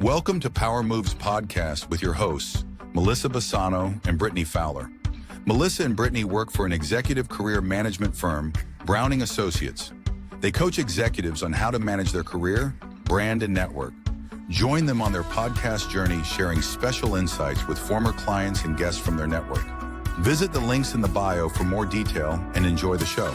Welcome to Power Moves Podcast with your hosts, Melissa Bassano and Brittany Fowler. Melissa and Brittany work for an executive career management firm, Browning Associates. They coach executives on how to manage their career, brand, and network. Join them on their podcast journey, sharing special insights with former clients and guests from their network. Visit the links in the bio for more detail and enjoy the show.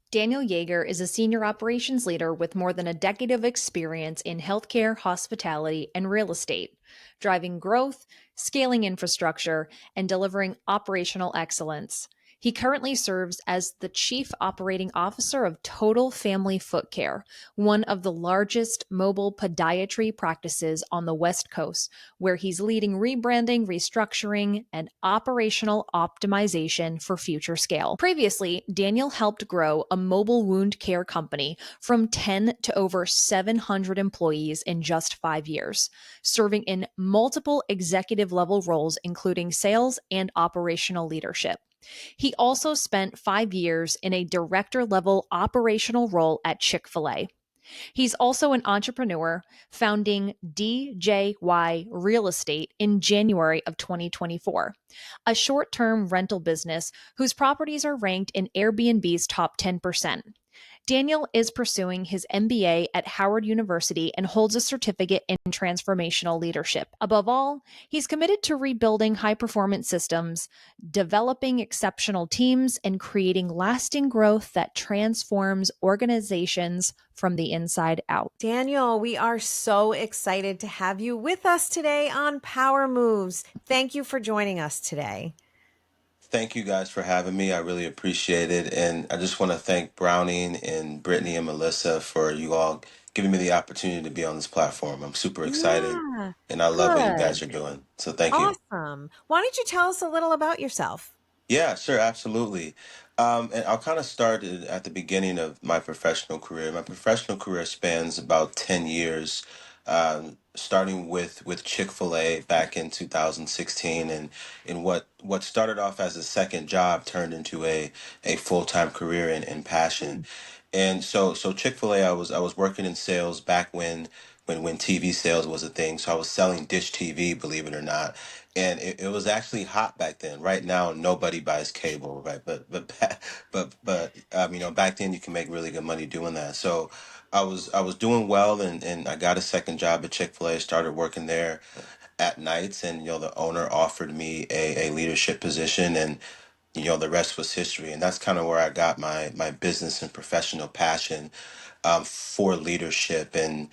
Daniel Yeager is a senior operations leader with more than a decade of experience in healthcare, hospitality, and real estate, driving growth, scaling infrastructure, and delivering operational excellence. He currently serves as the Chief Operating Officer of Total Family Foot Care, one of the largest mobile podiatry practices on the West Coast, where he's leading rebranding, restructuring, and operational optimization for future scale. Previously, Daniel helped grow a mobile wound care company from 10 to over 700 employees in just 5 years, serving in multiple executive level roles, including sales and operational leadership. He also spent 5 years in a director-level operational role at Chick-fil-A. He's also an entrepreneur, founding DJY Real Estate in January of 2024, a short-term rental business whose properties are ranked in Airbnb's top 10%. Daniel is pursuing his MBA at Howard University and holds a certificate in transformational leadership. Above all, he's committed to rebuilding high-performance systems, developing exceptional teams, and creating lasting growth that transforms organizations from the inside out. Daniel, we are so excited to have you with us today on Power Moves. Thank you for joining us today. Thank you guys for having me. I really appreciate it. And I just want to thank Browning and Brittany and Melissa for you all giving me the opportunity to be on this platform. I'm super excited and I love what you guys are doing. So thank you. Awesome. Why don't you tell us a little about yourself? Yeah, sure, absolutely. And I'll kind of start at the beginning of my professional career. My professional career spans about 10 years, starting with Chick-fil-A back in 2016, and in what started off as a second job turned into a full-time career and passion. And so Chick-fil-A, I was working in sales back when TV sales was a thing. So I was selling dish TV, believe it or not. And it was actually hot back then. Right now, nobody buys cable, right? But back then you can make really good money doing that. So I was doing well, and I got a second job at Chick-fil-A. Started working there at nights, and the owner offered me a leadership position, and the rest was history. And that's kind of where I got my business and professional passion for leadership and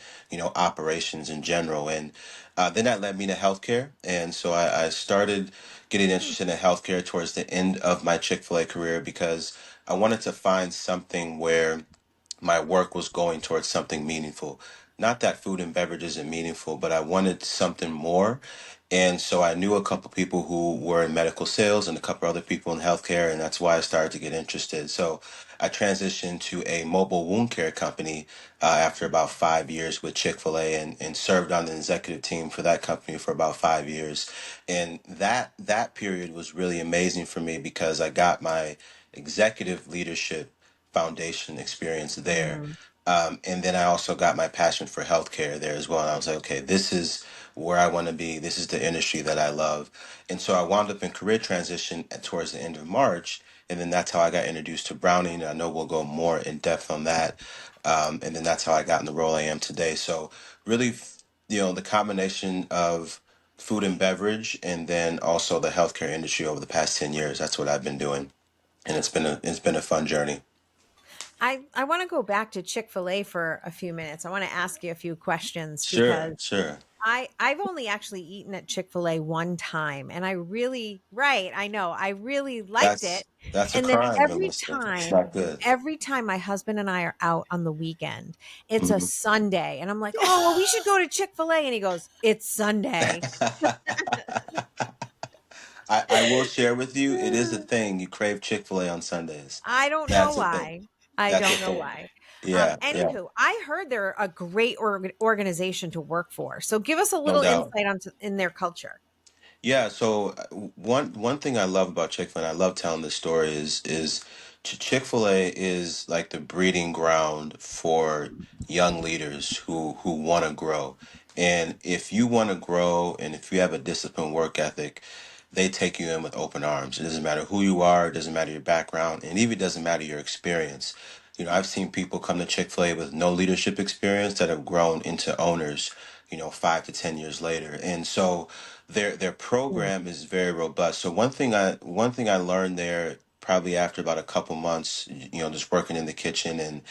operations in general. And then that led me to healthcare, and so I started getting interested in healthcare towards the end of my Chick-fil-A career because I wanted to find something where my work was going towards something meaningful. Not that food and beverage isn't meaningful, but I wanted something more. And so I knew a couple people who were in medical sales and a couple other people in healthcare, and that's why I started to get interested. So I transitioned to a mobile wound care company after about 5 years with Chick-fil-A, and served on the executive team for that company for about 5 years. And that period was really amazing for me because I got my executive leadership foundation experience there. And then I also got my passion for healthcare there as well. And I was like, okay, this is where I want to be. This is the industry that I love. And so I wound up in career transition towards the end of March. And then that's how I got introduced to Browning. I know we'll go more in depth on that. And then that's how I got in the role I am today. So really, the combination of food and beverage and then also the healthcare industry over the past 10 years, that's what I've been doing. And it's been a fun journey. I want to go back to Chick-fil-A for a few minutes. I want to ask you a few questions Sure. I've only actually eaten at Chick-fil-A one time, and I really liked it. That's a And then crime, Melissa. It's not good. every time my husband and I are out on the weekend, it's a Mhm. Sunday, and I'm like, oh, well, we should go to Chick-fil-A, and he goes, it's Sunday. I will share with you, it is a thing. You crave Chick-fil-A on Sundays. I don't know That's a thing. why. I That's a don't know thing. why. Yeah. Anywho, I heard they're a great organization to work for. So give us a No little doubt. insight in their culture. Yeah, so one thing I love about Chick-fil-A, and I love telling this story, is Chick-fil-A is like the breeding ground for young leaders who want to grow. And if you want to grow and if you have a disciplined work ethic, they take you in with open arms. It doesn't matter who you are, it doesn't matter your background, and even doesn't matter your experience. I've seen people come to Chick-fil-A with no leadership experience that have grown into owners, 5 to 10 years later. And so their Mm. program is very robust. So one thing I learned there probably after about a couple months, just working in the kitchen and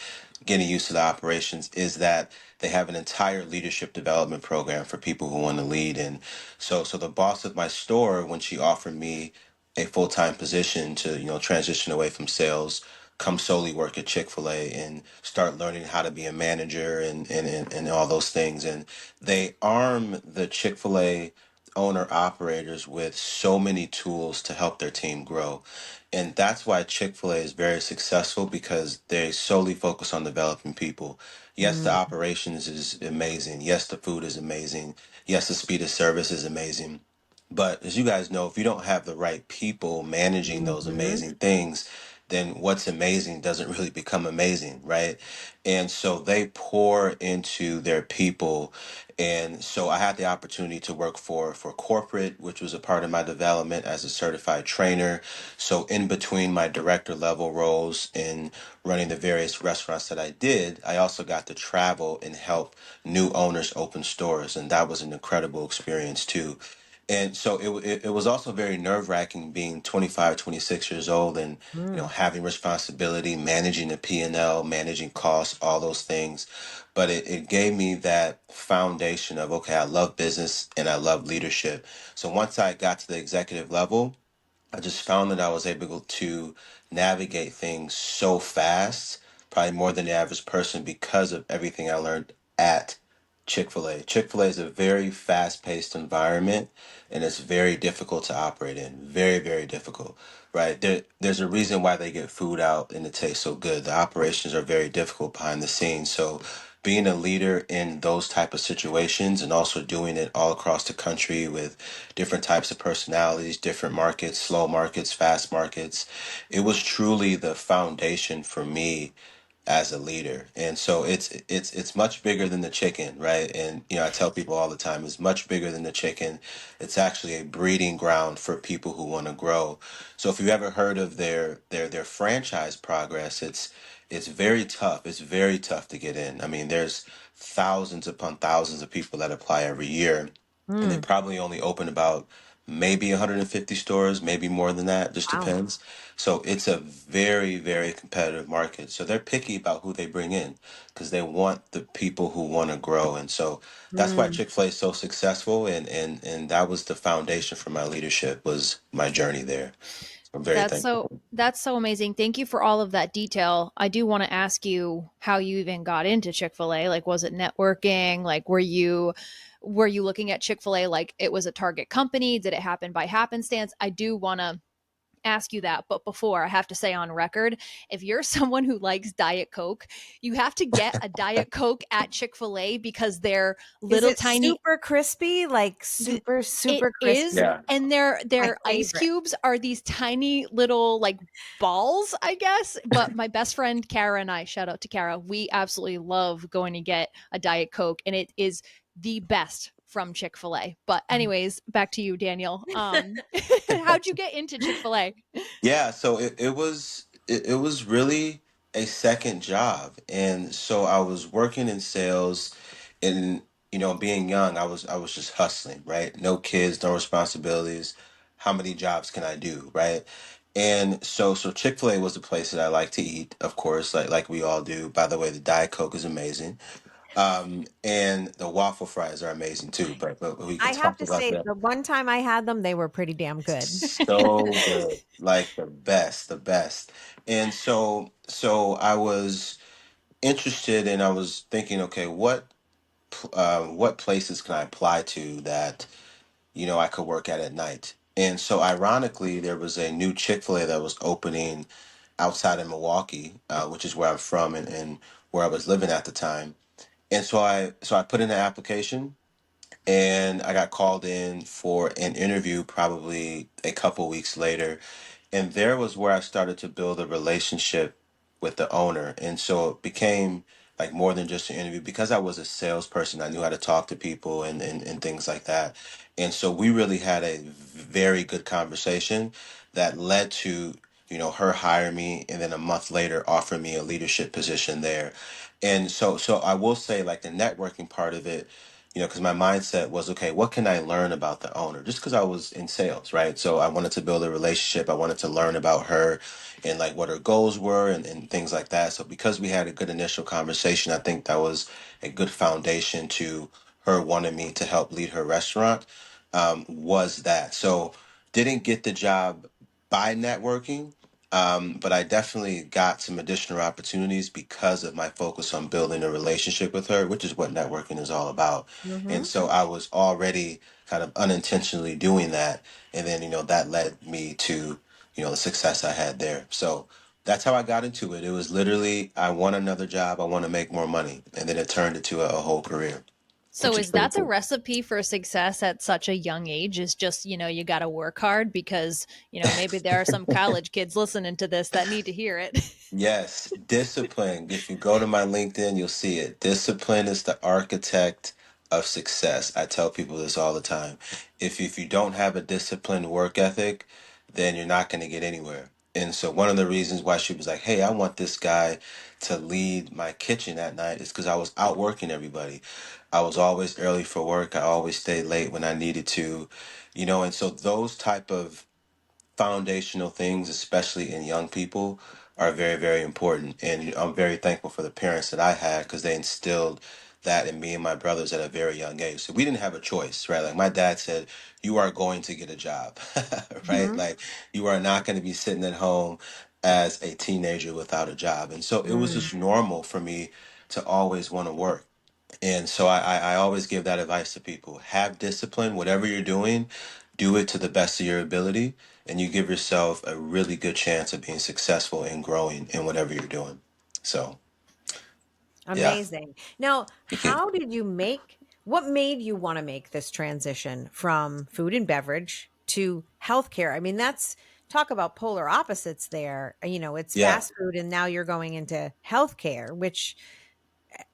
getting used to the operations, is that they have an entire leadership development program for people who want to lead. And so the boss of my store, when she offered me a full-time position to, transition away from sales, come solely work at Chick-fil-A and start learning how to be a manager and all those things. And they arm the Chick-fil-A owner operators with so many tools to help their team grow. And that's why Chick-fil-A is very successful, because they solely focus on developing people. Yes, the Mm. operations is amazing. Yes, the food is amazing. Yes, the speed of service is amazing. But as you guys know, if you don't have the right people managing those Mhm. amazing things, then what's amazing doesn't really become amazing, right? And so they pour into their people. And so I had the opportunity to work for corporate, which was a part of my development as a certified trainer. So in between my director level roles in running the various restaurants that I did, I also got to travel and help new owners open stores, and that was an incredible experience too. And so it was also very nerve wracking being 25, 26 years old and, Mm. having responsibility, managing the P&L, managing costs, all those things. But it gave me that foundation of, okay, I love business and I love leadership. So once I got to the executive level, I just found that I was able to navigate things so fast, probably more than the average person, because of everything I learned at Chick-fil-A. Chick-fil-A is a very fast-paced environment, and it's very difficult to operate in. Very, very difficult, right? There's a reason why they get food out and it tastes so good. The operations are very difficult behind the scenes. So being a leader in those type of situations and also doing it all across the country with different types of personalities, different markets, slow markets, fast markets, it was truly the foundation for me as a leader. And so it's much bigger than the chicken, right? And I tell people all the time, it's much bigger than the chicken. It's actually a breeding ground for people who want to grow. So if you ever heard of their franchise progress, it's very tough. It's very tough to get in. I mean, there's thousands upon thousands of people that apply every year, and they Mm. probably only open about maybe 150 stores, maybe more than that, just Wow. depends. So it's a very, very competitive market. So they're picky about who they bring in because they want the people who want to grow. And so that's why Mm. Chick-fil-A is so successful. And that was the foundation for my leadership, was my journey there. I'm very thankful. That's so amazing. Thank you for all of that detail. I do want to ask you how you even got into Chick-fil-A. Like, was it networking? Like, were you looking at Chick-fil-A like it was a target company? Did it happen by happenstance? I do want to ask you that. But before, I have to say on record, if you're someone who likes Diet Coke, you have to get a Diet Coke at Chick-fil-A because they're Is little it tiny. super crispy? Like super, It super is, crispy? Yeah. and their My their ice favorite. cubes are these tiny little like balls, I guess. But my best friend Kara and I, shout out to Kara, we absolutely love going to get a Diet Coke, and it is the best from Chick-fil-A. But anyways, back to you, Daniel. How'd you get into Chick-fil-A? Yeah, so it was really a second job. And so I was working in sales, and being young, I was just hustling, right? No kids, no responsibilities. How many jobs can I do, right? And so Chick-fil-A was the place that I like to eat, of course, like we all do. By the way, the Diet Coke is amazing. And the waffle fries are amazing too, but we can I have talk to about say, that. the one time I had them, they were pretty damn good. So good, like the best, the best. And so I was interested, and I was thinking, okay, what places can I apply to that I could work at night? And so ironically, there was a new Chick-fil-A that was opening outside of Milwaukee, which is where I'm from, and where I was living at the time. And so I put in an application, and I got called in for an interview probably a couple weeks later. And there was where I started to build a relationship with the owner. And so it became like more than just an interview because I was a salesperson. I knew how to talk to people and things like that. And so we really had a very good conversation that led to, her hire me and then a month later offer me a leadership position there. And so I will say like the networking part of it, because my mindset was, okay, what can I learn about the owner? Just because I was in sales, right? So I wanted to build a relationship. I wanted to learn about her and like what her goals were and things like that. So because we had a good initial conversation, I think that was a good foundation to her wanting me to help lead her restaurant, was that. So didn't get the job by networking, but I definitely got some additional opportunities because of my focus on building a relationship with her, which is what networking is all about. Mm-hmm. And so I was already kind of unintentionally doing that. And then, that led me to, the success I had there. So that's how I got into it. It was literally, I want another job. I want to make more money. And then it turned into a whole career, So which is is pretty that the cool. recipe for success at such a young age? Is just, you got to work hard because, maybe there are some college kids listening to this that need to hear it. Yes, discipline. If you go to my LinkedIn, you'll see it. Discipline is the architect of success. I tell people this all the time. If you don't have a disciplined work ethic, then you're not going to get anywhere. And so one of the reasons why she was like, "Hey, I want this guy to lead my kitchen at night," is because I was out working everybody. I was always early for work. I always stayed late when I needed to, and so those type of foundational things, especially in young people, are very, very important. And I'm very thankful for the parents that I had because they instilled that in me and my brothers at a very young age. So we didn't have a choice, right? Like my dad said, you are going to get a job, right? Mm-hmm. Like you are not going to be sitting at home as a teenager without a job. And so it was Mm. just normal for me to always want to work. And so I always give that advice to people. Have discipline, whatever you're doing, do it to the best of your ability, and you give yourself a really good chance of being successful and growing in whatever you're doing. So, yeah, Amazing. Now, you can. how did you make what made you want to make this transition from food and beverage to healthcare? I mean, that's talk about polar opposites there. It's Yeah. fast food and now you're going into healthcare, which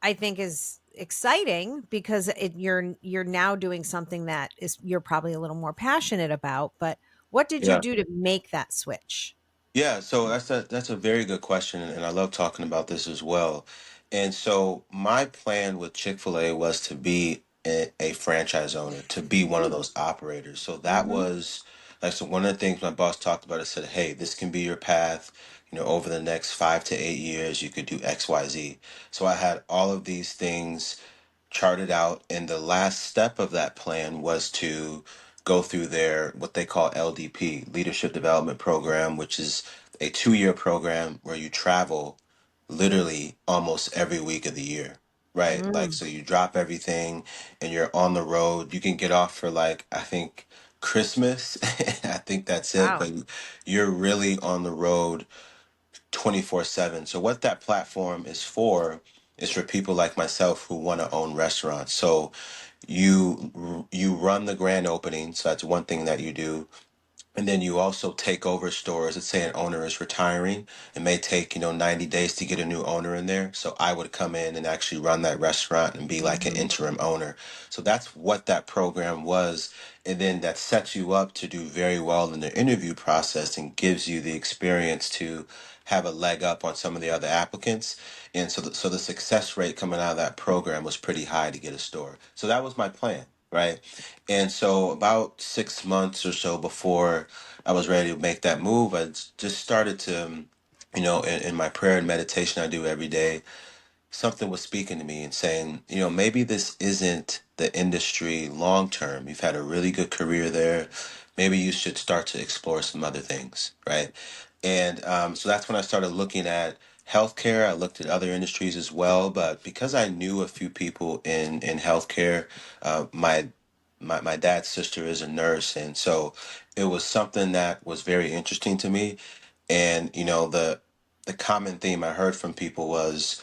I think is exciting because you're now doing something that is you're probably a little more passionate about, but what did you Yeah. do to make that switch? Yeah, so that's a very good question, and I love talking about this as well. And so my plan with Chick-fil-A was to be a franchise owner, to be one of those operators. So that Mm-hmm. was like so one of the things my boss talked about. I said, "Hey, this can be your path. Over the next 5 to 8 years, you could do X, Y, Z." So I had all of these things charted out, and the last step of that plan was to go through their what they call LDP, Leadership Development Program, which is a 2-year program where you travel literally almost every week of the year. Right? Like, Mm. so you drop everything and you're on the road. You can get off for like, I think Christmas. I think that's it. Wow. But you're really on the road 24/7. So what that platform is for people like myself who want to own restaurants. So you run the grand opening. So that's one thing that you do. And then you also take over stores. Let's say an owner is retiring. It may take, 90 days to get a new owner in there. So I would come in and actually run that restaurant and be like an Mm-hmm. interim owner. So that's what that program was. And then that sets you up to do very well in the interview process and gives you the experience to have a leg up on some of the other applicants. And so the success rate coming out of that program was pretty high to get a store. So that was my plan, right? And so about 6 months or so before I was ready to make that move, just started to, in my prayer and meditation I do every day, something was speaking to me and saying, maybe this isn't the industry long term. You've had a really good career there. Maybe you should start to explore some other things, right? And so that's when I started looking at healthcare. I looked at other industries as well, but because I knew a few people in healthcare, my dad's sister is a nurse, and so it was something that was very interesting to me. And the common theme I heard from people was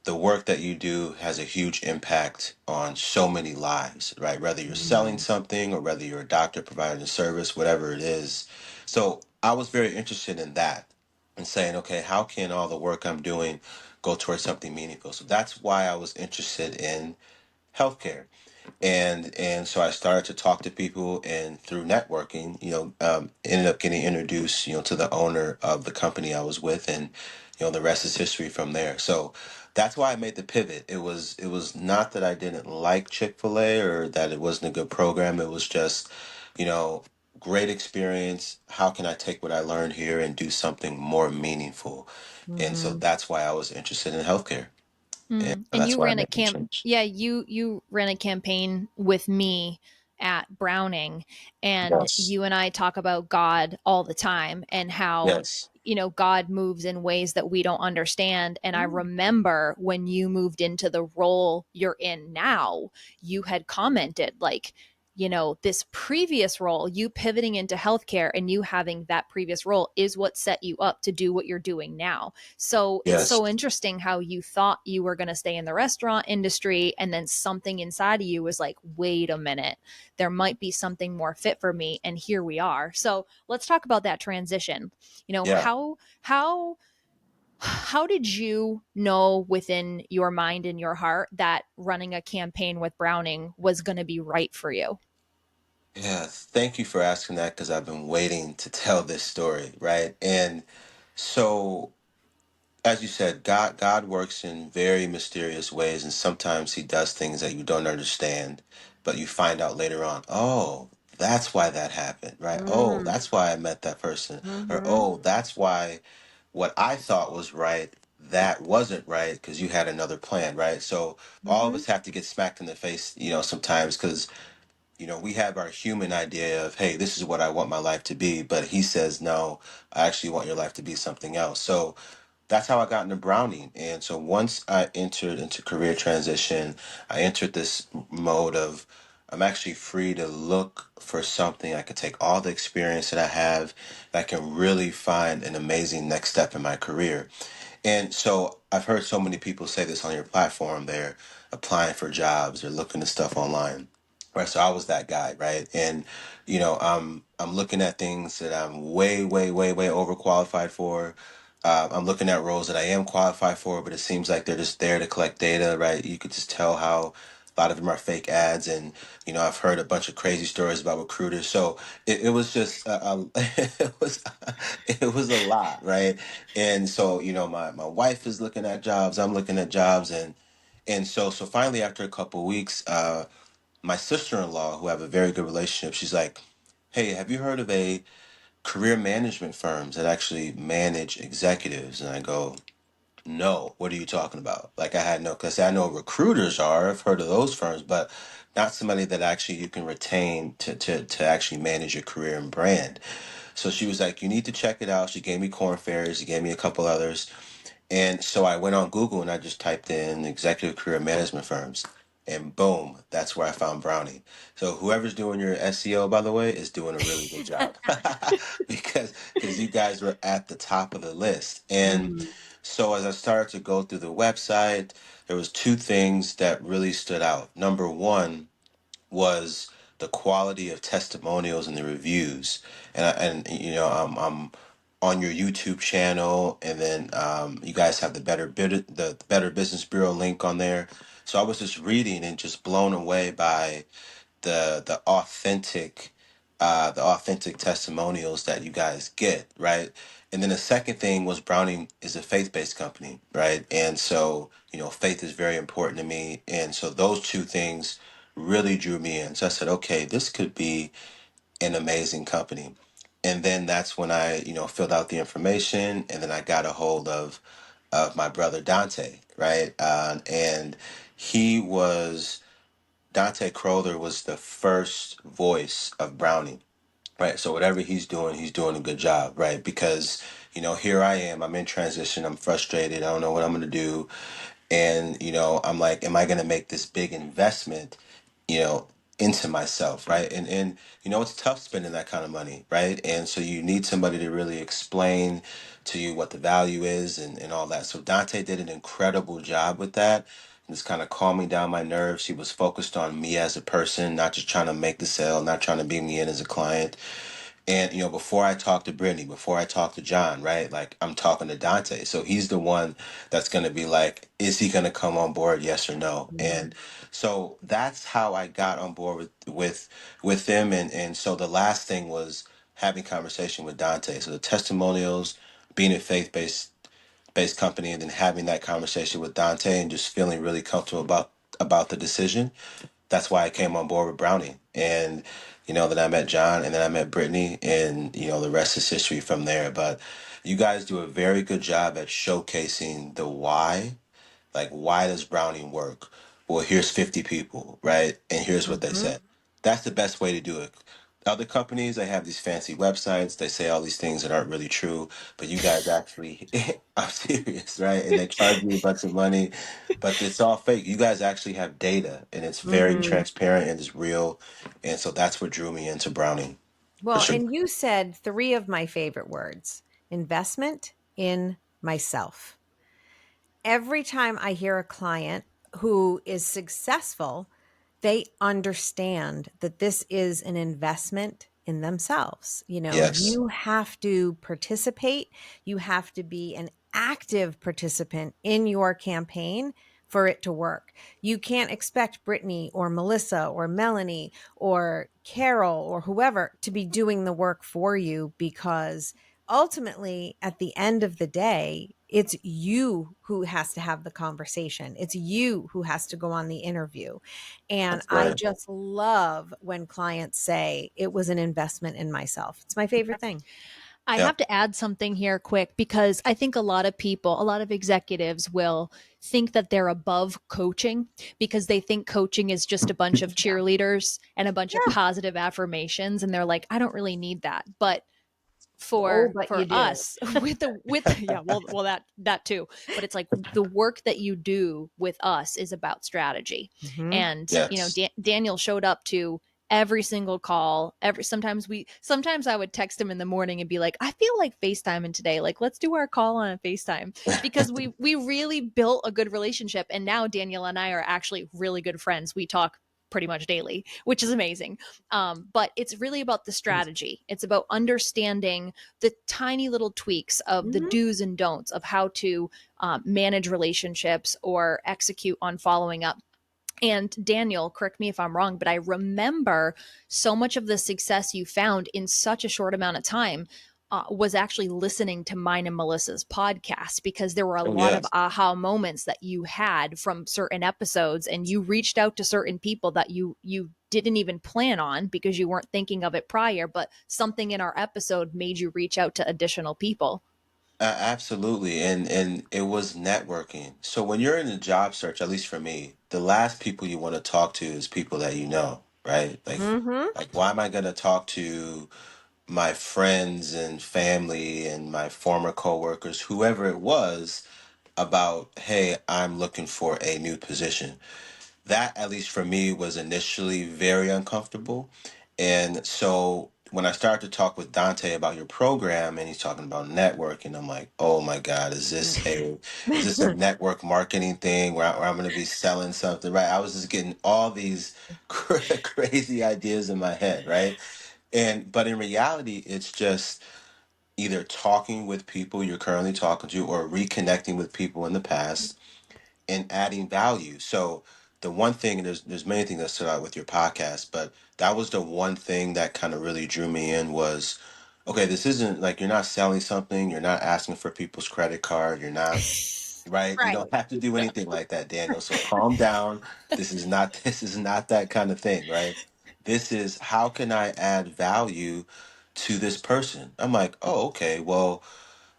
the work that you do has a huge impact on so many lives, right? Whether you're selling Mm. something or whether you're a doctor providing a service, whatever it is. So I was very interested in that and saying, okay, how can all the work I'm doing go towards something meaningful? So that's why I was interested in healthcare. And so I started to talk to people, and through networking, ended up getting introduced, to the owner of the company I was with, and the rest is history from there. So that's why I made the pivot. It was not that I didn't like Chick-fil-A or that it wasn't a good program. It was just, you know, great experience. How can I take what I learned here and do something more meaningful? And so Mm-hmm. that's why I was interested in healthcare, and And that's you why I ran a made the camp. change. Yeah, you ran a campaign with me at Browning, and Yes. you and I talk about God all the time and how Yes. God moves in ways that we don't understand. And I remember when you moved into the role you're in now, you had commented like, this previous role, you pivoting into healthcare and you having that previous role is what set you up to do what you're doing now. So it's Yes. so interesting how you thought you were going to stay in the restaurant industry, and then something inside of you was like, wait a minute, there might be something more fit for me. And here we are. So let's talk about that transition. Yeah. How did you know within your mind and your heart that running a campaign with Browning was going to be right for you? Yeah, thank you for asking that because I've been waiting to tell this story, right? And so, as you said, God works in very mysterious ways, and sometimes He does things that you don't understand, but you find out later on, oh, that's why that happened, right? Oh, Mm-hmm. that's why I met that person, or Mm-hmm. oh, that's why what I thought was right, that wasn't right because you had another plan, right? So all of Mm-hmm. us have to get smacked in the face, sometimes because we have our human idea of, hey, this is what I want my life to be, but he says, no, I actually want your life to be something else. So that's how I got into Browning. And so once I entered into career transition, I entered this mode of, I'm actually free to look for something. I could take all the experience that I have, and I can really find an amazing next step in my career. And so I've heard so many people say this on your platform. They're applying for jobs, they're looking at stuff online. Right. So I was that guy, right? And I'm looking at things that I'm way, way, way, way overqualified for. I'm looking at roles that I am qualified for, but it seems like they're just there to collect data, right? You could just tell how a lot of them are fake ads, and I've heard a bunch of crazy stories about recruiters. So it was just it was it was a lot, right? And so my wife is looking at jobs, I'm looking at jobs, and so finally after a couple of weeks, my sister-in-law, who I have a very good relationship, she's like, hey, have you heard of a career management firms that actually manage executives? And I go, no, what are you talking about? Like I had no, because I know recruiters are, I've heard of those firms, but not somebody that actually you can retain to actually manage your career and brand. So she was like, you need to check it out. She gave me Corn Ferries, she gave me a couple others. And so I went on Google and I just typed in executive career management firms. And boom, that's where I found Brownie. So whoever's doing your SEO, by the way, is doing a really good job because you guys were at the top of the list. And Mm-hmm. so as I started to go through the website, there was two things that really stood out. Number one was the quality of testimonials and the reviews, I'm on your YouTube channel, and then you guys have the Better Business Bureau link on there. So I was just reading and just blown away by the authentic testimonials that you guys get, right? And then the second thing was Browning is a faith-based company, right? And so, faith is very important to me. And so those two things really drew me in. So I said, okay, this could be an amazing company. And then that's when I, filled out the information, and then I got a hold of my brother Dante, right? And he was Dante Crowther was the first voice of Browning, right? So whatever he's doing a good job, right? Because here I am, I'm in transition, I'm frustrated, I don't know what I'm gonna do, and I'm like, am I gonna make this big investment, you know, into myself, right? And it's tough spending that kind of money, right? And so you need somebody to really explain to you what the value is and all that. So Dante did an incredible job with that. Just kind of calming down my nerves. He was focused on me as a person, not just trying to make the sale, not trying to bring me in as a client. And before I talk to Brittany, before I talk to John, right? Like I'm talking to Dante. So he's the one that's going to be like, is he going to come on board? Yes or no? Mhm. And so that's how I got on board with them. And so the last thing was having conversation with Dante. So the testimonials, being a faith based company, and then having that conversation with Dante and just feeling really comfortable about the decision. That's why I came on board with Brownie. And then I met John, and then I met Brittany, and the rest is history from there. But you guys do a very good job at showcasing the why. Like, why does Brownie work? Well, here's 50 people, right? And here's what they Mhm. said. That's the best way to do it. Other companies, they have these fancy websites. They say all these things that aren't really true, but you guys actually, I'm serious, right? And they charge you a bunch of money, but it's all fake. You guys actually have data, and it's very Mhm. transparent and it's real. And so that's what drew me into Brownie, for Well, sure. and you said three of my favorite words: investment in myself. Every time I hear a client who is successful, they understand that this is an investment in themselves. Yes, You have to participate, you have to be an active participant in your campaign for it to work. You can't expect Brittany or Melissa or Melanie or Carol or whoever to be doing the work for you, because ultimately, at the end of the day, it's you who has to have the conversation. It's you who has to go on the interview. And that's I right. just love when clients say it was an investment in myself. It's my favorite thing. I Yeah. have to add something here quick because I think a lot of people, a lot of executives will think that they're above coaching because they think coaching is just a bunch of Yeah. cheerleaders and a bunch of Yeah. positive affirmations. And they're like, I don't really need that. But Oh, for but you for do. us with yeah, well that too, but it's like the work that you do with us is about strategy. Hmm. And Yes. Daniel showed up to every single call. Sometimes I would text him in the morning and be like, I feel like FaceTiming today, like let's do our call on a FaceTime, because we really built a good relationship, and now Daniel and I are actually really good friends. We talk pretty much daily, which is amazing. But it's really about the strategy. It's about understanding the tiny little tweaks of the Hmm. do's and don'ts of how to manage relationships or execute on following up. And Daniel, correct me if I'm wrong, but I remember so much of the success you found in such a short amount of time was actually listening to mine and Melissa's podcast, because there were a Oh, lot of yes. aha moments that you had from certain episodes, and you reached out to certain people that you didn't even plan on because you weren't thinking of it prior, but something in our episode made you reach out to additional people. Absolutely, and it was networking. So when you're in a job search, at least for me, the last people you want to talk to is people that you know, right? Hmm. Like why am I going to talk to my friends and family and my former coworkers, whoever it was, about, hey, I'm looking for a new position? That, at least for me, was initially very uncomfortable. And so when I started to talk with Dante about your program, and he's talking about networking, I'm like, oh my God, is this a network marketing thing where I'm going to be selling something, right? I was just getting all these crazy ideas in my head, right? But in reality, it's just either talking with people you're currently talking to or reconnecting with people in the past and adding value. So the one thing, and there's many things that stood out with your podcast, but that was the one thing that kind of really drew me in was, okay, this isn't like you're not selling something, you're not asking for people's credit card, you're not, right? You Right. don't have to do anything like that, Daniel. So calm down. This is not that kind of thing, right? This is, how can I add value to this person? I'm like, oh, okay, well,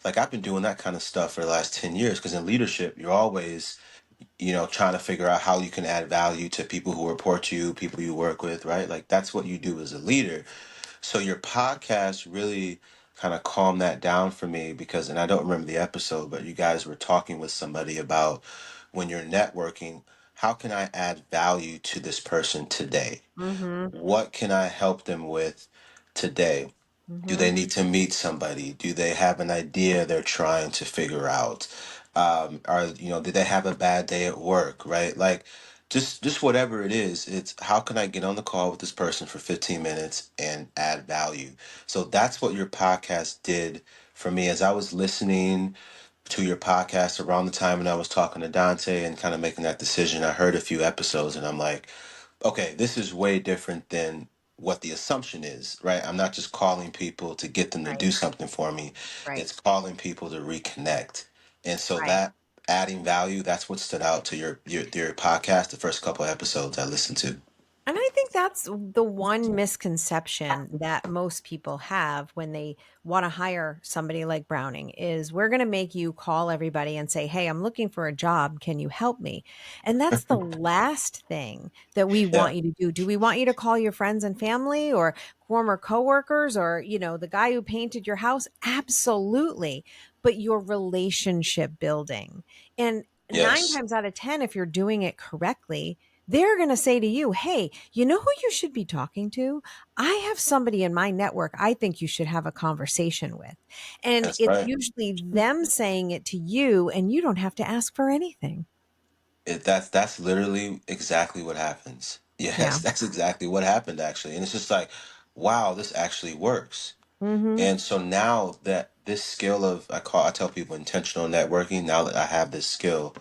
like I've been doing that kind of stuff for the last 10 years, because in leadership, you're always trying to figure out how you can add value to people who report to you, people you work with, right? Like that's what you do as a leader. So your podcast really kind of calmed that down for me, because, and I don't remember the episode, but you guys were talking with somebody about when you're networking, how can I add value to this person today? Hmm. What can I help them with today? Do Hmm. they need to meet somebody? Do they have an idea they're trying to figure out? Did they have a bad day at work, right? Like, just whatever it is, it's how can I get on the call with this person for 15 minutes and add value. So that's what your podcast did for me as I was listening to your podcast around the time when I was talking to Dante and kind of making that decision. I heard a few episodes and I'm like, okay, this is way different than what the assumption is, right? I'm not just calling people to get them to Right. do something for me. Right. It's calling people to reconnect. And so Right. that adding value, that's what stood out to your podcast, the first couple of episodes I listened to. And I think that's the one misconception that most people have when they want to hire somebody like Browning is we're going to make you call everybody and say, "Hey, I'm looking for a job. Can you help me?" And that's the last thing that we Yeah. want you to do. Do we want you to call your friends and family or former coworkers or, the guy who painted your house? Absolutely. But your relationship building. And 9 Yes. times out of 10 if you're doing it correctly, they're going to say to you, "Hey, you know who you should be talking to? I have somebody in my network I think you should have a conversation with." And That's it's right. usually them saying it to you, and you don't have to ask for anything. That's literally exactly what happens. Yeah. Yes, that's exactly what happened actually. And it's just like, wow, this actually works. Mm-hmm. And so now that this skill of I tell people intentional networking, now that I have this skill,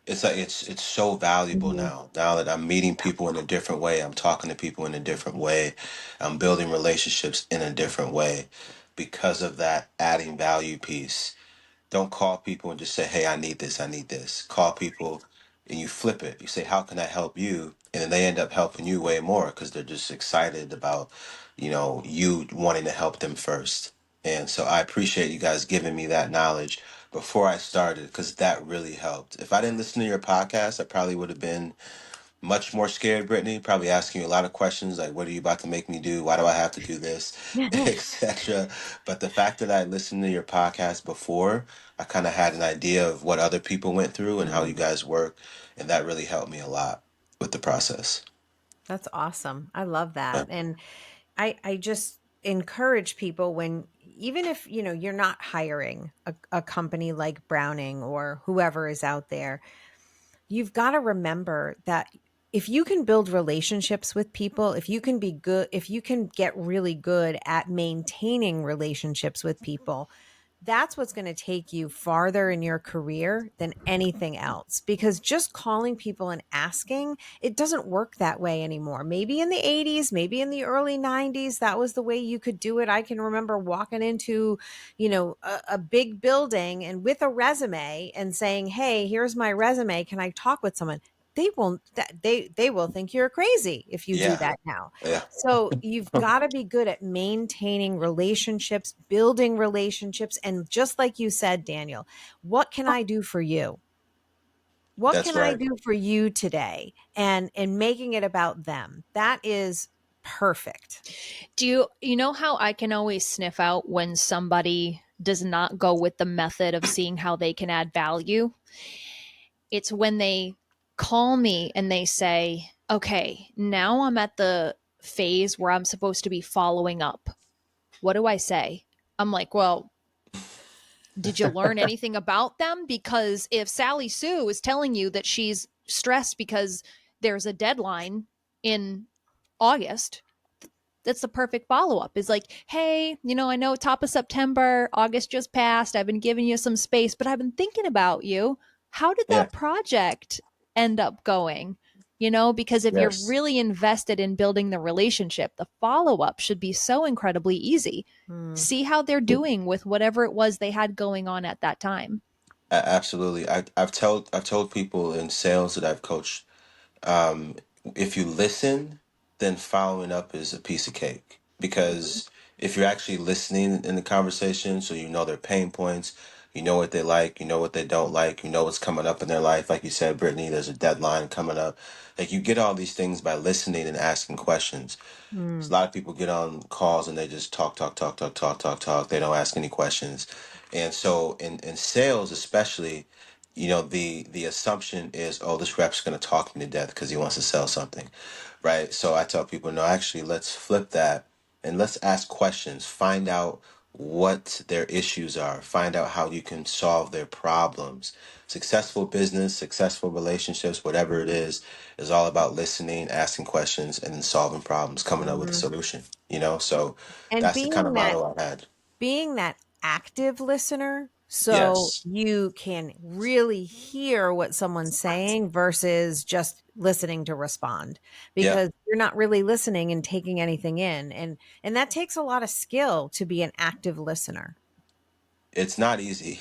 it's like it's so valuable Mm-hmm. now. Now that I'm meeting people in a different way, I'm talking to people in a different way, I'm building relationships in a different way because of that adding value piece. Don't call people and just say, "Hey, I need this, I need this." Call people and you flip it. You say, "How can I help you?" And then they end up helping you way more because they're just excited about, you wanting to help them first. And so I appreciate you guys giving me that knowledge before I started because that really helped. If I didn't listen to your podcast, I probably would have been much more scared, Brittany, probably asking you a lot of questions like, what are you about to make me do? Why do I have to do this? Etc. But the fact that I listened to your podcast before, I kind of had an idea of what other people went through and how you Mm, guys work. And that really helped me a lot with the process. that's awesome. I love Yeah. that. And I just encourage people when even if you're not hiring a company like Browning or whoever is out there, you've got to remember that if you can build relationships with people, if you can be good, if you can get really good at maintaining relationships with people, that's what's going to take you farther in your career than anything else. Because just calling people and asking, it doesn't work that way anymore. Maybe in the 80s, maybe in the early 90s, that was the way you could do it. I can remember walking into, a big building and with a resume and saying, "Hey, here's my resume. Can I talk with someone?" They won't that they will think you're crazy if you do Yeah. that now. Yeah. So you've got to be good at maintaining relationships, building relationships. And just like you said, Daniel, what can I do for you? What That's can I right. do for you today? And making it about them. That is perfect. Do you know how I can always sniff out when somebody does not go with the method of seeing how they can add value? It's when they call me and they say, "Okay, now I'm at the phase where I'm supposed to be following up. What do I say?" I'm like, "Well, did you learn anything about them? Because if Sally Sue is telling you that she's stressed because there's a deadline in August, that's the perfect follow up. Is like, hey, I know top of September, August just passed. I've been giving you some space, but I've been thinking about you. How did Yeah. that project end up going? Because if you're Yes. really invested in building the relationship, the follow up should be so incredibly easy. Hmm. See how they're doing with whatever it was they had going on at that time. Absolutely. I've told people in sales that I've coached, um, if you listen, then following up is a piece of cake. Because if you're actually listening in the conversation, so you know their pain points, you know what they like, you know what they don't like, you know what's coming up in their life. Like you said, Brittany, there's a deadline coming up. Like you get all these things by listening and asking questions. Hmm. 'Cause a lot of people get on calls and they just talk, talk, talk, talk, talk, talk, talk. They don't ask any questions. And so in sales especially, the assumption is, oh, this rep's going to talk me to death because he wants to sell something, right? So I tell people, no, actually, let's flip that and let's ask questions. Find out what their issues are, find out how you can solve their problems. Successful business, successful relationships, whatever it is all about listening, asking questions, and then solving problems, coming up with a Hmm. solution, you know? So And that's the kind of motto I had. being that active listener, so Yes. you can really hear what someone's saying versus just listening to respond, Yeah. because you're not really listening and taking anything in, and that takes a lot of skill to be an active listener. It's not easy.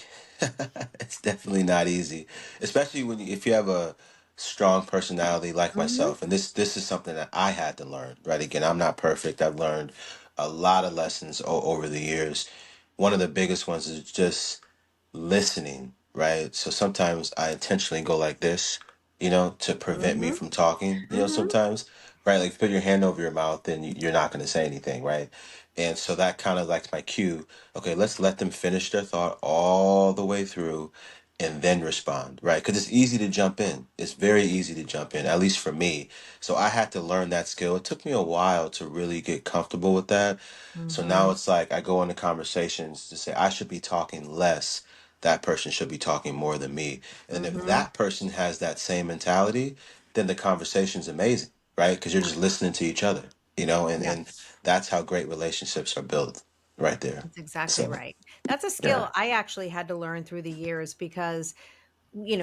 It's definitely not easy, especially if you have a strong personality like Hmm. myself. And this is something that I had to learn. Right? Again, I'm not perfect. I've learned a lot of lessons over the years. One of the biggest ones is just listening, right? So sometimes I intentionally go like this, to prevent me Hmm. from talking, Hmm. sometimes, right? Like put your hand over your mouth and you're not going to say anything, right? And so that kind of like my cue. Okay, let's let them finish their thought all the way through and then respond, right? Because it's easy to jump in. It's very easy to jump in, at least for me. So I had to learn that skill. It took me a while to really get comfortable with that. So now Hmm. it's like I go into conversations to say I should be talking less, that person should be talking more than me. And if Hmm. that person has that same mentality, then the conversation's amazing, right? Because you're just listening to each other, and Yes. that's how great relationships are built right there. That's exactly So, right. That's a yeah, skill I actually had to learn through the years, because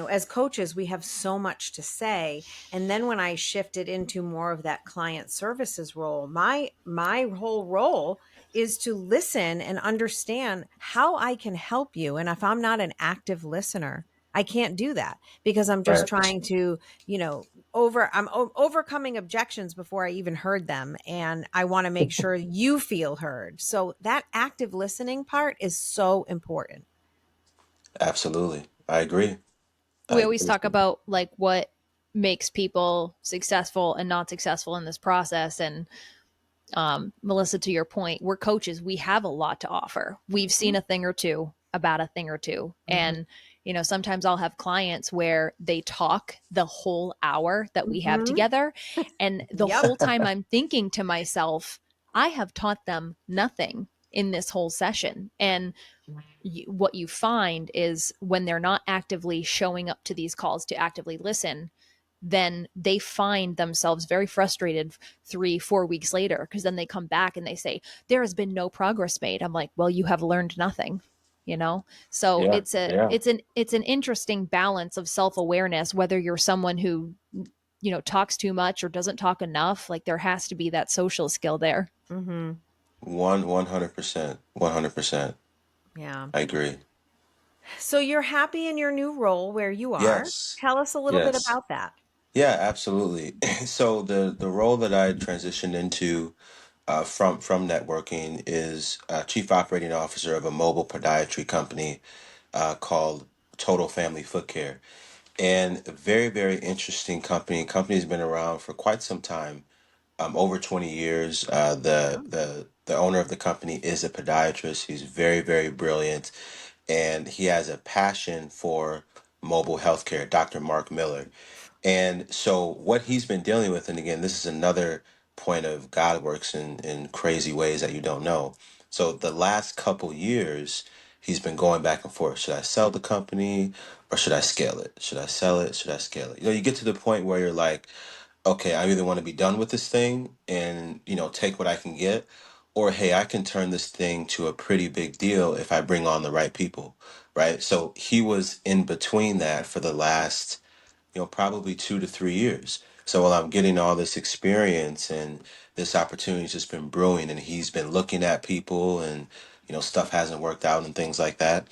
as coaches, we have so much to say. And then when I shifted into more of that client services role, my whole role is to listen and understand how I can help you. And if I'm not an active listener, I can't do that, because I'm just right. trying to, you know, overcoming objections before I even heard them. And I want to make sure you feel heard. So that active listening part is so important. Absolutely. I agree. I We always agree. talk about like what makes people successful and not successful in this process. And Melissa, to your point, we're coaches. We have a lot to offer. We've seen a thing or two about a thing or two. Hmm. And, sometimes I'll have clients where they talk the whole hour that we have Hmm. together. And the Yep. whole time I'm thinking to myself, I have taught them nothing in this whole session. And what you find is when they're not actively showing up to these calls to actively listen, then they find themselves very frustrated 3 4 weeks later, because then they come back and they say there has been no progress made. I'm like, well, you have learned nothing, so Yeah. it's a Yeah. it's an interesting balance of self-awareness, whether you're someone who talks too much or doesn't talk enough. Like, there has to be that social skill there. Hmm. 100%. 100%. Yeah. I agree. So you're happy in your new role where you are. Yes. Tell us a little bit Yes. about that. Yeah, absolutely. So the role that I transitioned into from networking is chief operating officer of a mobile podiatry company called Total Family Foot Care, and a very very interesting company. Company's been around for quite some time, over 20 years. The owner of the company is a podiatrist. He's very very brilliant, and he has a passion for mobile healthcare. Dr. Mark Miller. And so what he's been dealing with, and again, this is another point of God works in crazy ways that you don't know. So the last couple years, he's been going back and forth. Should I sell the company or should I scale it? Should I sell it? Should I scale it? You get to the point where you're like, okay, I either want to be done with this thing and, take what I can get, or hey, I can turn this thing to a pretty big deal if I bring on the right people, right? So he was in between that for the last probably 2 to 3 years. So while I'm getting all this experience and this opportunity's just been brewing, and he's been looking at people, and stuff hasn't worked out and things like that.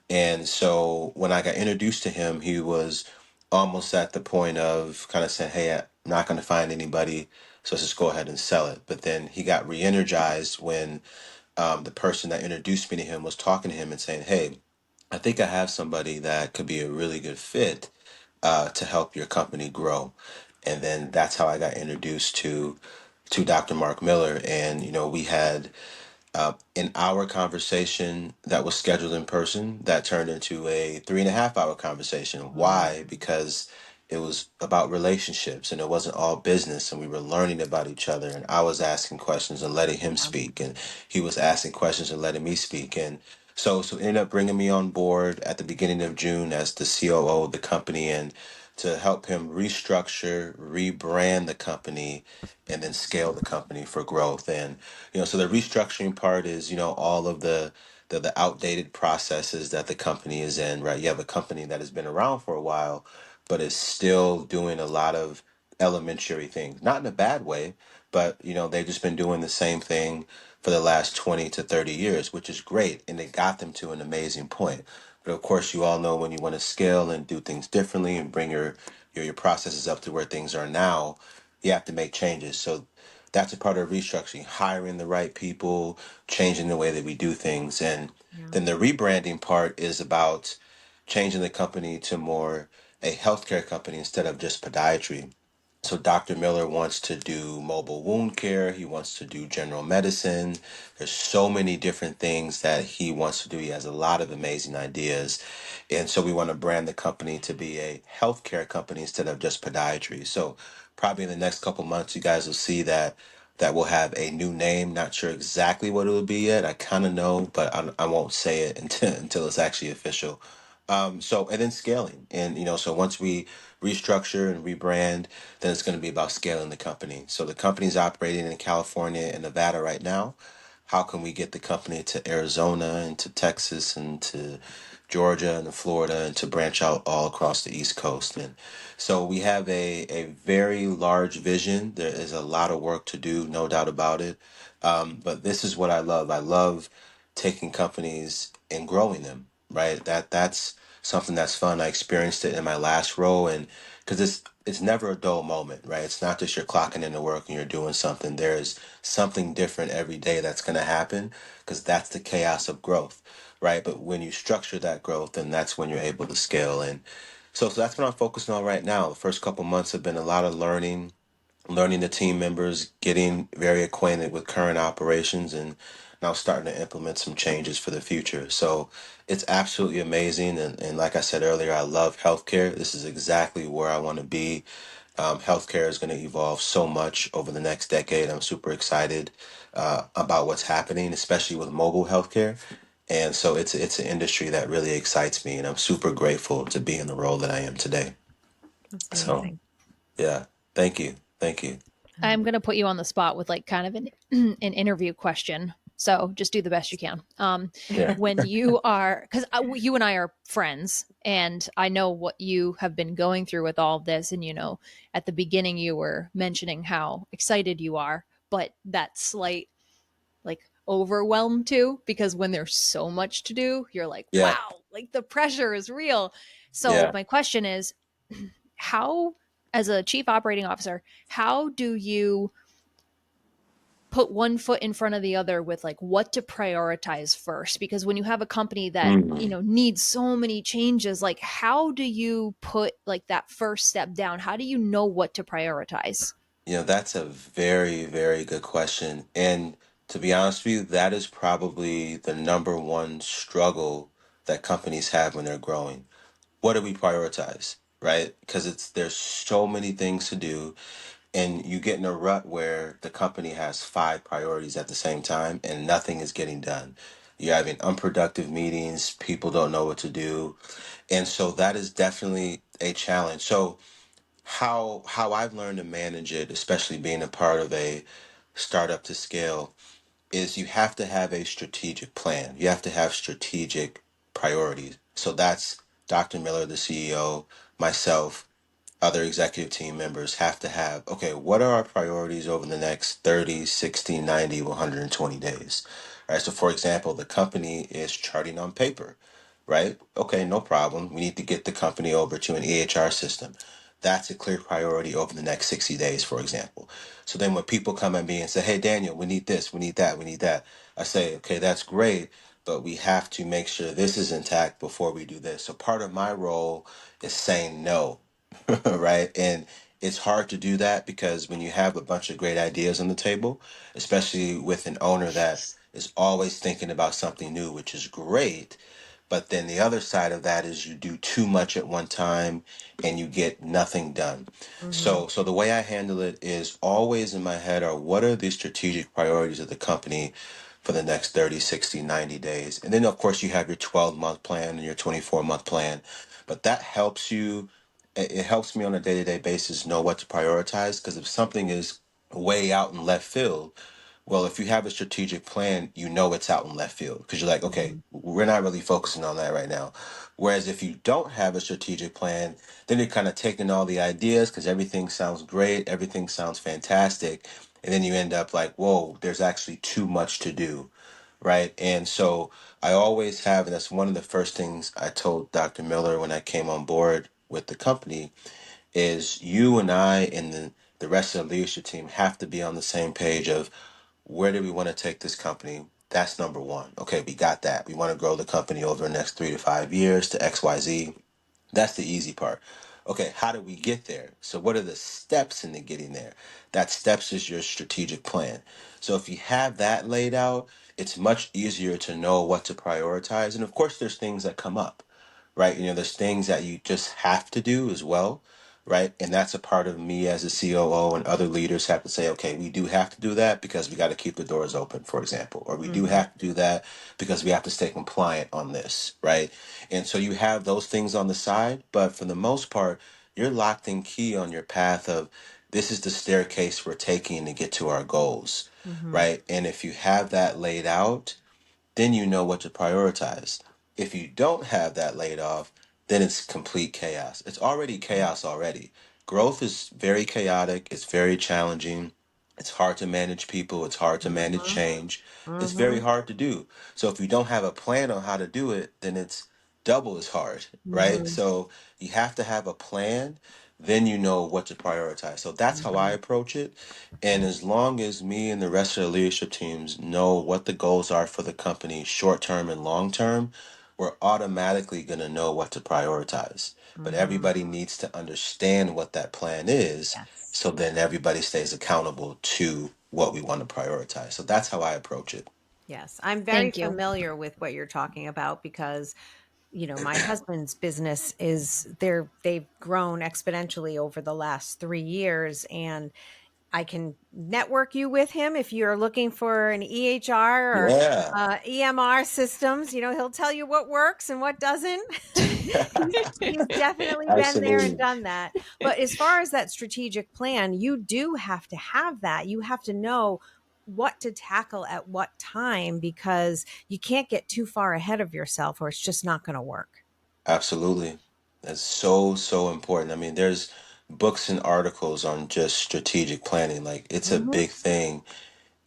And so when I got introduced to him, he was almost at the point of kind of saying, "Hey, I'm not going to find anybody, so let's just go ahead and sell it." But then he got re-energized when the person that introduced me to him was talking to him and saying, "Hey, I think I have somebody that could be a really good fit to help your company grow." And then that's how I got introduced to Dr. Mark Miller. And we had an hour conversation that was scheduled in person that turned into a 3.5 hour conversation. Mm. Why? Because it was about relationships and it wasn't all business, and we were learning about each other, and I was asking questions and letting him Yeah. speak, and he was asking questions and letting me speak. And so ended up bringing me on board at the beginning of June as the COO of the company, and to help him restructure, rebrand the company, and then scale the company for growth. And so the restructuring part is all of the outdated processes that the company is in, right? You have a company that has been around for a while, but is still doing a lot of elementary things, not in a bad way, but they've just been doing the same thing for the last 20 to 30 years, which is great, and it got them to an amazing point. But of course, you all know when you want to scale and do things differently and bring your processes up to where things are now, you have to make changes. So that's a part of restructuring, hiring the right people, changing the way that we do things. And Yeah. then the rebranding part is about changing the company to more a healthcare company instead of just podiatry. So Dr. Miller wants to do mobile wound care. He wants to do general medicine. There's so many different things that he wants to do. He has a lot of amazing ideas. And so we want to brand the company to be a healthcare company instead of just podiatry. So probably in the next couple months, you guys will see that will have a new name. Not sure exactly what it will be yet. I kind of know, but I won't say it until it's actually official. So and then scaling, and so once we restructure and rebrand, then it's going to be about scaling the company. So the company's operating in California and Nevada right now. How can we get the company to Arizona and to Texas and to Georgia and to Florida, and to branch out all across the East Coast? And so we have a very large vision. There is a lot of work to do, no doubt about it. But this is what I love. I love taking companies and growing them, right? That's something that's fun. I experienced it in my last role, and because it's never a dull moment, right? It's not just you're clocking into work and you're doing something. There's something different every day that's going to happen, because that's the chaos of growth, right? But when you structure that growth, then that's when you're able to scale. And so that's what I'm focusing on right now. The first couple months have been a lot of learning the team members, getting very acquainted with current operations, and now starting to implement some changes for the future. So it's absolutely amazing. And like I said earlier, I love healthcare. This is exactly where I want to be. Healthcare is going to evolve so much over the next decade. I'm super excited about what's happening, especially with mobile healthcare. And so it's an industry that really excites me, and I'm super grateful to be in the role that I am today. That's So amazing. yeah, thank you, thank you. I'm going to put you on the spot with like kind of an interview question. So just do the best you can. Yeah, When you are, because you and I are friends, and I know what you have been going through with all of this. And, at the beginning, you were mentioning how excited you are, but that slight like overwhelm too, because when there's so much to do, you're like, yeah, wow, like the pressure is real. So yeah. my question is, how, as a chief operating officer, how do you put one foot in front of the other with like what to prioritize first? Because when you have a company that Mm. needs so many changes, like how do you put like that first step down? How do you know what to prioritize? That's a very, very good question. And to be honest with you, that is probably the number one struggle that companies have when they're growing. What do we prioritize, right? Because there's so many things to do, and you get in a rut where the company has five priorities at the same time and nothing is getting done. You're having unproductive meetings, people don't know what to do. And so that is definitely a challenge. So how I've learned to manage it, especially being a part of a startup to scale, is you have to have a strategic plan. You have to have strategic priorities. So that's Dr. Miller, the CEO, myself, other executive team members have to have, okay, what are our priorities over the next 30, 60, 90, 120 days? Right? So for example, the company is charting on paper, right? Okay, no problem. We need to get the company over to an EHR system. That's a clear priority over the next 60 days, for example. So then when people come at me and say, hey, Daniel, we need this, we need that, we need that, I say, okay, that's great, but we have to make sure this is intact before we do this. So part of my role is saying no, right? And it's hard to do that because when you have a bunch of great ideas on the table, especially with an owner that is always thinking about something new, which is great, But then the other side of that is you do too much at one time and you get nothing done. Mm-hmm. So the way I handle it is always in my head are what are the strategic priorities of the company for the next 30, 60, 90 days. And then of course you have your 12-month plan and your 24-month plan. But that helps you it helps me on a day-to-day basis know what to prioritize because if something is way out in left field, well, if you have a strategic plan, you know it's out in left field because you're like, okay, Mm-hmm. we're not really focusing on that right now. Whereas if you don't have a strategic plan, then you're kind of taking all the ideas because everything sounds great, everything sounds fantastic, and then you end up like, whoa, there's actually too much to do, right? And so I always have, and that's one of the first things I told Dr. Miller when I came on board with the company, is you and I and the rest of the leadership team have to be on the same page of where do we want to take this company? That's number one. Okay, we got that. We want to grow the company over the next 3 to 5 years to XYZ. That's the easy part. Okay, how do we get there? So, what are the steps into getting there? That steps is your strategic plan. So, if you have that laid out, it's much easier to know what to prioritize. And of course, there's things that come up, right? There's things that you just have to do as well, right? And that's a part of me as a COO and other leaders have to say, okay, we do have to do that because we got to keep the doors open, for example, or we do Mm-hmm. have to do that because we have to stay compliant on this, right? And so you have those things on the side, but for the most part, you're locked in key on your path of this is the staircase we're taking to get to our goals, Mm-hmm. right? And if you have that laid out, then you know what to prioritize. If you don't have that laid off, then it's complete chaos. It's already chaos already. Growth is very chaotic, it's very challenging. It's hard to manage people, it's hard to manage Mm-hmm. change. It's very Mm-hmm. hard to do. So if you don't have a plan on how to do it, then it's double as hard, right? Mm-hmm. So you have to have a plan, then you know what to prioritize. So that's how I Mm-hmm. approach it. And as long as me and the rest of the leadership teams know what the goals are for the company, short term and long term, we're automatically going to know what to prioritize. But Mm-hmm. everybody needs to understand what that plan is Yes. so then everybody stays accountable to what we want to prioritize. So that's how I approach it. Yes. I'm very Thank you. familiar with what you're talking about because my husband's business they've grown exponentially over the last 3 years, and I can network you with him if you're looking for an EHR or Yeah, EMR systems. He'll tell you what works and what doesn't. He's definitely been there and absolutely. done that. But as far as that strategic plan, you do have to have that. You have to know what to tackle at what time because you can't get too far ahead of yourself or it's just not going to work. Absolutely. That's so, so important. I mean, there's books and articles on just strategic planning. Like it's a Mhm. big thing.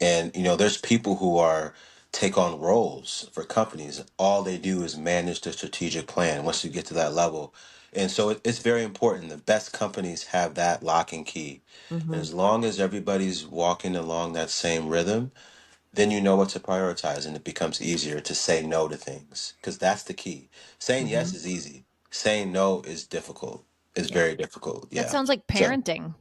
And there's people who are take on roles for companies. All they do is manage the strategic plan once you get to that level. And so it's very important. The best companies have that lock and key. And Mhm. as long as everybody's walking along that same rhythm, then you know what to prioritize and it becomes easier to say no to things because that's the key. Saying yes Mhm. is easy. Saying no is difficult. It's Yeah. very difficult. That Yeah. sounds like So, parenting.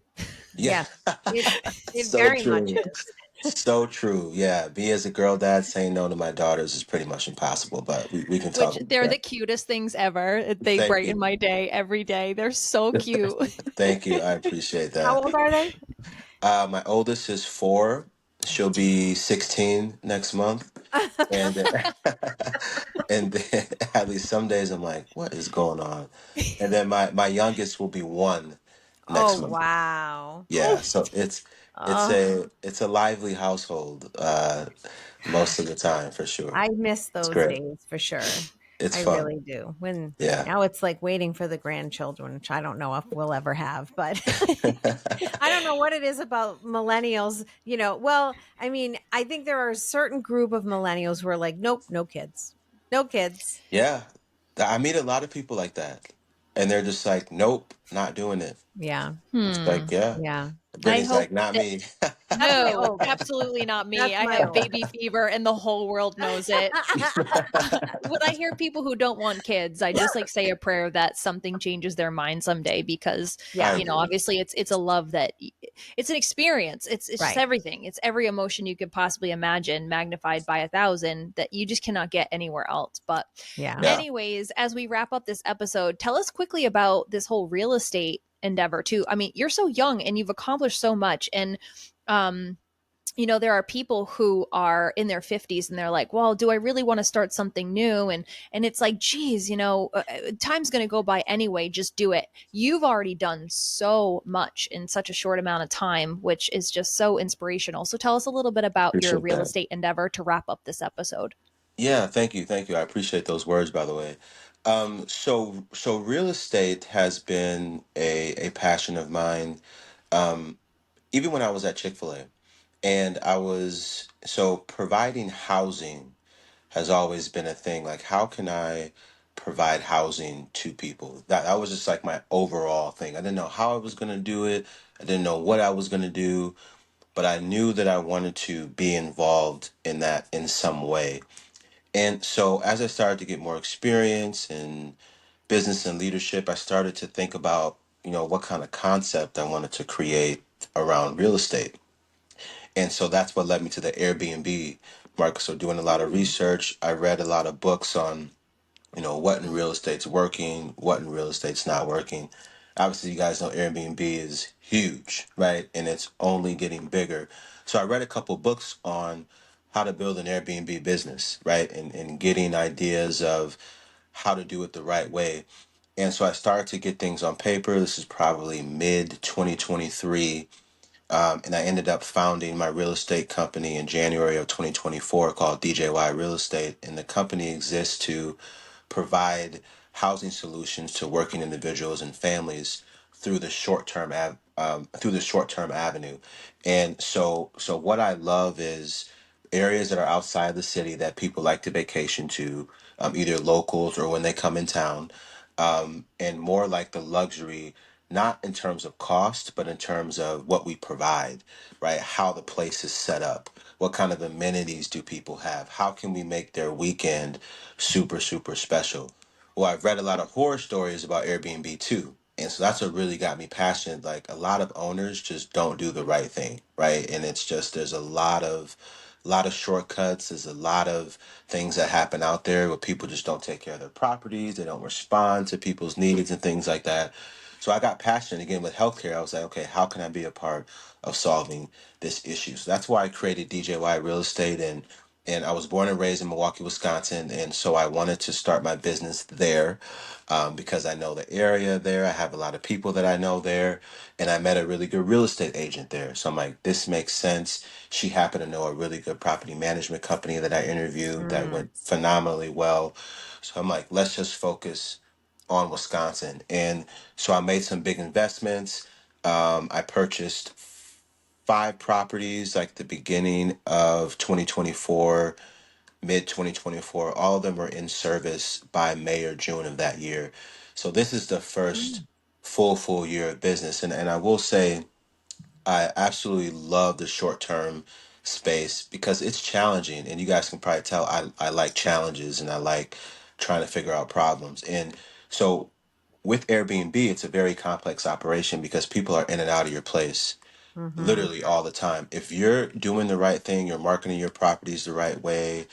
yeah. Yes. It So very much true. is. So true. Yeah. Me as a girl dad saying no to my daughters is pretty much impossible, but we can talk Which about they're that. the cutest things ever. They Thank brighten you. my day every day. They're so cute. Thank you. I appreciate How that. old are they? My oldest is 4. She'll be 16 next month. And and then at least some days I'm like, what is going on? And then my youngest will be 1 Oh, next month. wow. Yeah, so it's Oh, a lively household most of the time for sure. I miss It's those great. days for sure. It's I fun. really do. When Yeah. now it's like waiting for the grandchildren, which I don't know if we'll ever have, but I don't know what it is about millennials, Well, I mean, I think there are a certain group of millennials who are like, nope, no kids. No kids. Yeah. I meet a lot of people like that. And they're just like, nope, not doing it. Yeah. It's like, Hmm. yeah. Yeah. I Brittany's hope like, not that me. That's my No, oldest. absolutely not me. That's I my have oldest. baby fever and the whole world knows it. When I hear people who don't want kids, I just like say a prayer that something changes their mind someday because I Yeah, agree. obviously it's a love that it's an experience. It's just right. everything. It's every emotion you could possibly imagine magnified by 1,000 that you just cannot get anywhere else. But Yeah. Yeah. anyways, as we wrap up this episode, tell us quickly about this whole real estate endeavor too. I mean, you're so young and you've accomplished so much and um there are people who are in their 50s and they're like, well, do I really want to start something new? And it's like, geez, time's going to go by anyway, just do it. You've already done so much in such a short amount of time, which is just so inspirational. So tell us a little bit about your Appreciate real that. estate endeavor to wrap up this episode. Yeah, thank you, thank you. I appreciate those words, by the way. So real estate has been a passion of mine, um, even when I was at Chick-fil-A, and I was so providing housing has always been a thing. Like, how can I provide housing to people? That was just like my overall thing. I didn't know how I was gonna do it. I didn't know what I was gonna do, but I knew that I wanted to be involved in that in some way. And so as I started to get more experience in business and leadership, I started to think about, what kind of concept I wanted to create around real estate. And so that's what led me to the Airbnb market. So doing a lot of Mm. research, I read a lot of books on, what in real estate's working, what in real estate's not working. Obviously, you guys know Airbnb is huge, right? And it's only getting bigger. So I read a couple books on how to build an Airbnb business, right? And getting ideas of how to do it the right way. And so I started to get things on paper. This is probably mid 2023. And I ended up founding my real estate company in January of 2024 called DJY Real Estate. And the company exists to provide housing solutions to working individuals and families through the short term avenue. And so what I love is areas that are outside the city that people like to vacation to, either locals or when they come in town, and more like the luxury, not in terms of cost, but in terms of what we provide, right? How the place is set up. What kind of amenities do people have? How can we make their weekend super, super special? Well, I've read a lot of horror stories about Airbnb too. And so that's what really got me passionate. Like, a lot of owners just don't do the right thing, right? And it's just there's a lot of shortcuts. There's a lot of things that happen out there where people just don't take care of their properties. They don't respond to people's needs and things like that. So I got passionate again with healthcare. I was like, okay, how can I be a part of solving this issue? So that's why I created DJY Real Estate, and I was born and raised in Milwaukee, Wisconsin, and so I wanted to start my business there, because I know the area there. I have a lot of people that I know there, and I met a really good real estate agent there. So I'm like, this makes sense. She happened to know a really good property management company that I interviewed that Mm. went phenomenally well. So I'm like, let's just focus on Wisconsin. And so I made some big investments. I purchased 5 properties like the beginning of 2024, mid 2024. All of them were in service by May or June of that year. So this is the first Mm. full year of business. And I will say, I absolutely love the short term space because it's challenging. And you guys can probably tell I like challenges and I like trying to figure out problems. And so with Airbnb, it's a very complex operation because people are in and out of your place Mm-hmm. literally all the time. If you're doing the right thing, you're marketing your properties the right way,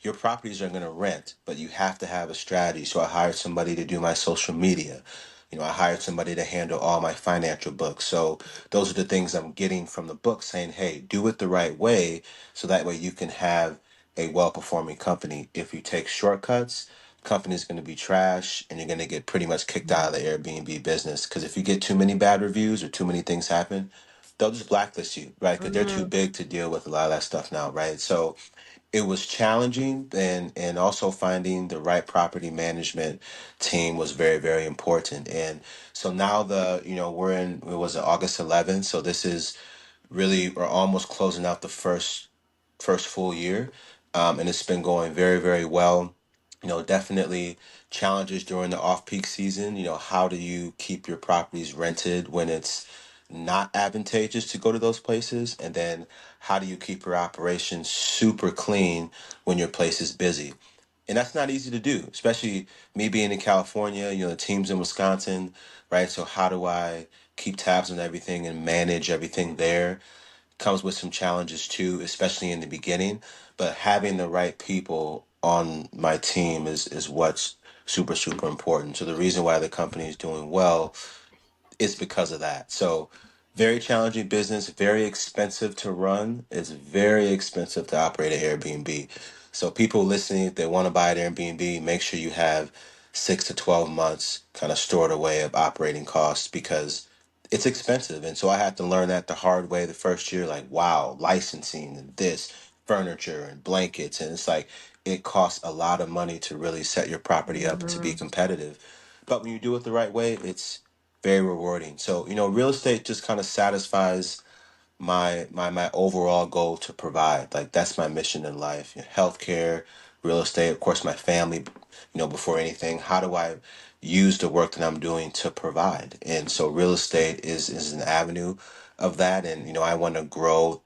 your properties are going to rent, but you have to have a strategy. So I hired somebody to do my social media. I hired somebody to handle all my financial books. So those are the things I'm getting from the book saying, hey, do it the right way so that way you can have a well performing company. If you take shortcuts, company's going to be trash and you're going to get pretty much kicked out of the Airbnb business. Because if you get too many bad reviews or too many things happen, they'll just blacklist you, right? Because they're too Mm. big to deal with a lot of that stuff now, right? So it was challenging, and also finding the right property management team was very, very important. And so now we're in, it was August 11th, so this is really, we're almost closing out the first full year, and it's been going very, very well. Definitely challenges during the off-peak season. How do you keep your properties rented when it's not advantageous to go to those places? And then how do you keep your operations super clean when your place is busy? And that's not easy to do, especially me being in California, the team's in Wisconsin, right? So how do I keep tabs on everything and manage everything there? Comes with some challenges too, especially in the beginning. But having the right people on my team is what's super, super important. So the reason why the company is doing well is because of that. So very challenging business, very expensive to run. It's very expensive to operate an Airbnb. So people listening, if they want to buy an Airbnb, make sure you have 6 to 12 months kind of stored away of operating costs because it's expensive. And so I had to learn that the hard way the first year, like, wow, licensing and this, furniture and blankets. And it's like, it costs a lot of money to really set your property up to be Mhm. competitive. But when you do it the right way, it's very rewarding. So, real estate just kind of satisfies my overall goal to provide. Like that's my mission in life. Healthcare, real estate, of course, my family, before anything. How do I use the work that I'm doing to provide? And so real estate is an avenue of that. And, I want to grow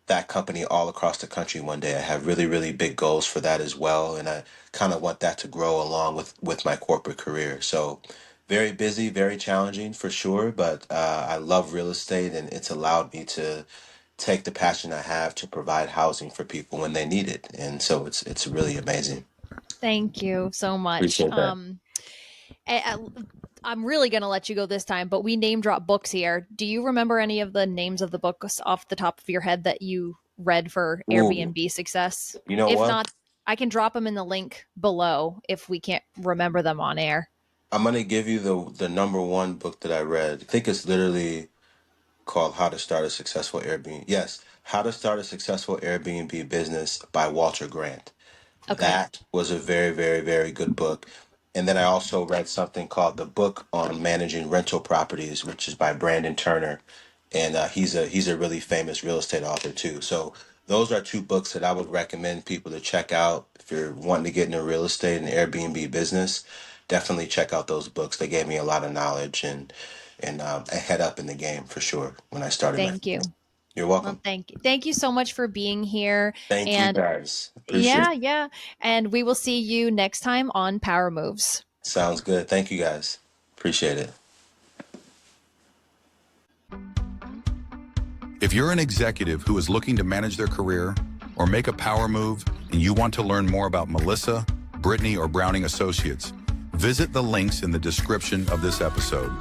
that company all across the country one day. I have really, really big goals for that as well. And I kind of want that to grow along with my corporate career. So very busy, very challenging for sure. But I love real estate and it's allowed me to take the passion I have to provide housing for people when they need it. And so it's really amazing. Thank you so much. Appreciate that. I, I'm really going to let you go this time, but we name drop books here. Do you remember any of the names of the books off the top of your head that you read for Ooh, Airbnb success? you know If what? not, I can drop them in the link below if we can't remember them on air. I'm gonna give you the number one book that I read. I think it's literally called How to Start a Successful Airbnb. Yes, How to Start a Successful Airbnb Business by Walter Grant. Okay. That was a very, very, very good book. And then I also read something called The Book on Managing Rental Properties, which is by Brandon Turner, and he's a really famous real estate author too. So those are two books that I would recommend people to check out if you're wanting to get into real estate and Airbnb business. Definitely check out those books. They gave me a lot of knowledge and a head up in the game for sure when I started my Thank career. you. You're Well, welcome. thank you. Thank you so much for being here. Thank you And guys. Appreciate yeah, it. yeah. And we will see you next time on Power Moves. Sounds good. Thank you guys. Appreciate it. If you're an executive who is looking to manage their career or make a power move and you want to learn more about Melissa, Brittany, or Browning Associates, visit the links in the description of this episode.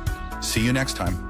See you next time.